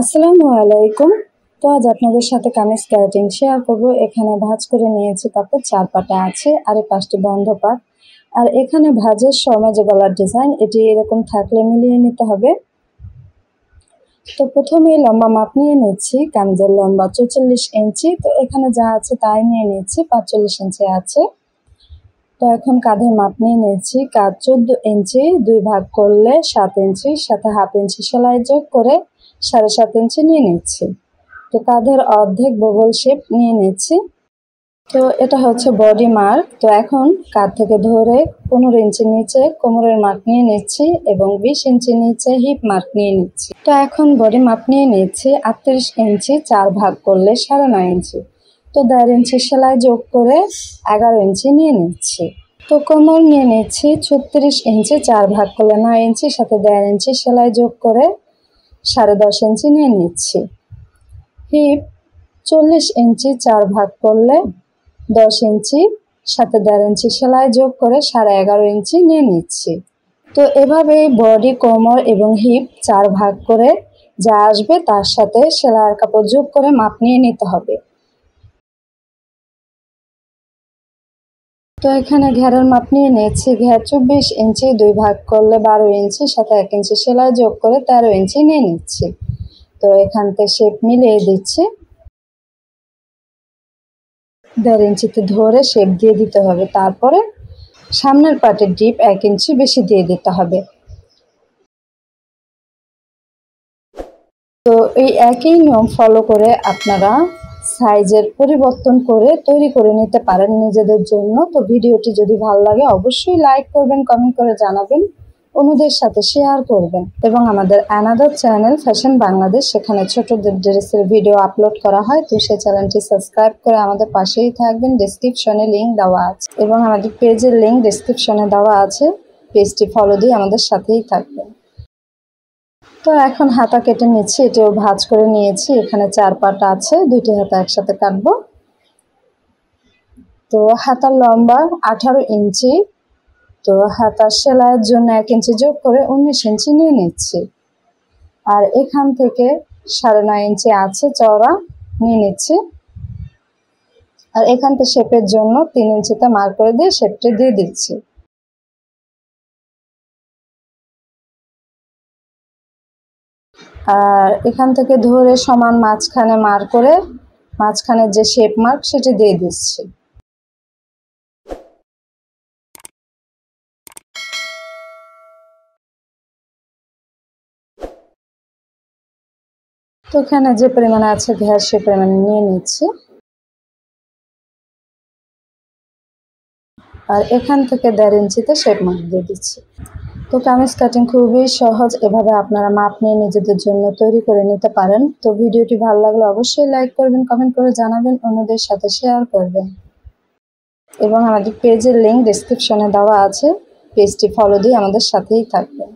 আসসালামু আলাইকুম। তো আজ আপনাদের সাথে কামিজ কাটিং শেয়ার করব। এখানে ভাঁজ করে নিয়েছি কাপড়, 4 পাটা আছে আর এই 5টি বন্ধ পাট। আর এখানে ভাঁজের সময় যে গলার ডিজাইন এটি এরকম থাকলে মিলিয়ে নিতে হবে। তো প্রথমে লম্বা মাপ নিয়ে নিচ্ছি। কামিজের লম্বা 44 ইঞ্চি, তো এখানে যা আছে তাই নিয়ে নিচ্ছি, 45 ইঞ্চি আছে। তো এখন কাঁধের মাপ নিয়ে নিচ্ছি। কাঁধ 14 ইঞ্চি, 2 ভাগ করলে 7 ইঞ্চি, সাথে হাফ ইঞ্চি সেলাই যোগ করে 7.5 ইঞ্চি নিয়ে নিচ্ছি। তো কাঁধের অর্ধেক বগল শেপ নিয়ে নিচ্ছি। তো এটা হচ্ছে বডি মার্ক। তো এখন কাঁধ থেকে ধরে 15 ইঞ্চি নিচে কোমরের মার্ক নিয়ে নিচ্ছি এবং 20 ইঞ্চি নিচে হিপ মার্ক নিয়ে নিচ্ছি। তো এখন বডি মাপ নিয়ে নিচ্ছি। 38 ইঞ্চি 4 ভাগ করলে 9.5 ইঞ্চি। তো 1.5 ইঞ্চি সেলাই যোগ করে 11 ইঞ্চি নিয়ে নিচ্ছি। তো কোমর নিয়ে নিচ্ছি 36 ইঞ্চি 4 ভাগ করলে 9 ইঞ্চি, সাথে 1.5 ইঞ্চি সেলাই যোগ করে 10.5 ইঞ্চি নিয়ে নিচ্ছি। হিপ 40 ইঞ্চি 4 ভাগ করলে 10 ইঞ্চি, সাথে 1.5 ইঞ্চি সেলাই যোগ করে 11.5 ইঞ্চি নিয়ে নিচ্ছি। তো এভাবেই বডি, কোমর এবং হিপ 4 ভাগ করে যা আসবে তার সাথে সেলাইয়ের কাপড় যোগ করে মাপ নিয়ে নিতে হবে। তো এখানে ঘেরের মাপ নিয়ে নিয়েছি। ঘের 24 ইঞ্চি 2 ভাগ করলে 12 ইঞ্চি, সাথে 1 ইঞ্চি সেলাই যোগ করে 13 ইঞ্চি নিয়ে নিচ্ছি। তো এখান থেকে শেপ মিলিয়ে দিচ্ছি। 1.5 ইঞ্চিতে ধরে শেপ দিয়ে দিতে হবে। তারপরে সামনের পাটের ডিপ 1 ইঞ্চি বেশি দিয়ে দিতে হবে। তো এই একই নিয়ম ফলো করে আপনারা সাইজের পরিবর্তন করে তৈরি করে নিতে পারেন নিজেদের জন্য। তো ভিডিওটি যদি ভালো লাগে অবশ্যই লাইক করবেন, কমেন্ট করে জানাবেন, অন্যদের সাথে শেয়ার করবেন। এবং আমাদের অ্যানাদার চ্যানেল ফ্যাশন বাংলাদেশ, সেখানে ছোটদের ড্রেসের ভিডিও আপলোড করা হয়। তো সেই চ্যানেলটি সাবস্ক্রাইব করে আমাদের পাশেই থাকবেন। ডেসক্রিপশনে লিঙ্ক দেওয়া আছে এবং আমাদের পেজের লিঙ্ক ডেসক্রিপশনে দেওয়া আছে। পেজটি ফলো দিয়ে আমাদের সাথেই থাকবেন। তো এখন হাতা কেটে নিচ্ছি। এটাও ভাঁজ করে নিয়েছি। এখানে 4 পাট আছে, 2টি হাতা একসাথে কাটবো। তো হাতার লম্বা 18 ইঞ্চি। তো হাতার সেলাইয়ের জন্য 1 ইঞ্চি যোগ করে 19 ইঞ্চি নিয়ে নিচ্ছি। আর এখান থেকে 9.5 ইঞ্চি আছে চওড়া নিয়ে নিচ্ছি। আর এখান থেকে শেপের জন্য 3 ইঞ্চিতে মার্ক করে দিয়ে শেপটি দিয়ে দিচ্ছি। আর এখান থেকে ধরে সমান মাঝখানে মার্ক করে মাঝখানে যে শেপ মার্ক সেটি দিয়ে দিচ্ছি। তো এখানে যে পরিমাণে আছে ঘের সে পরিমাণে নিয়ে নিচ্ছি। আর এখান থেকে 1.5 ইঞ্চিতে শেপ মার্ক দিয়ে দিচ্ছি। তো কামিজ কাটিং খুবই সহজ, এভাবে আপনারা মাপ নিয়ে নিজেদের জন্য তৈরি করে নিতে পারেন। তো ভিডিওটি ভালো লাগলে অবশ্যই লাইক করবেন, কমেন্ট করে জানাবেন, অন্যদের সাথে শেয়ার করবেন। এবং আমাদের পেজের লিঙ্ক ডেসক্রিপশনে দেওয়া আছে। পেজটি ফলো দিয়ে আমাদের সাথেই থাকবেন।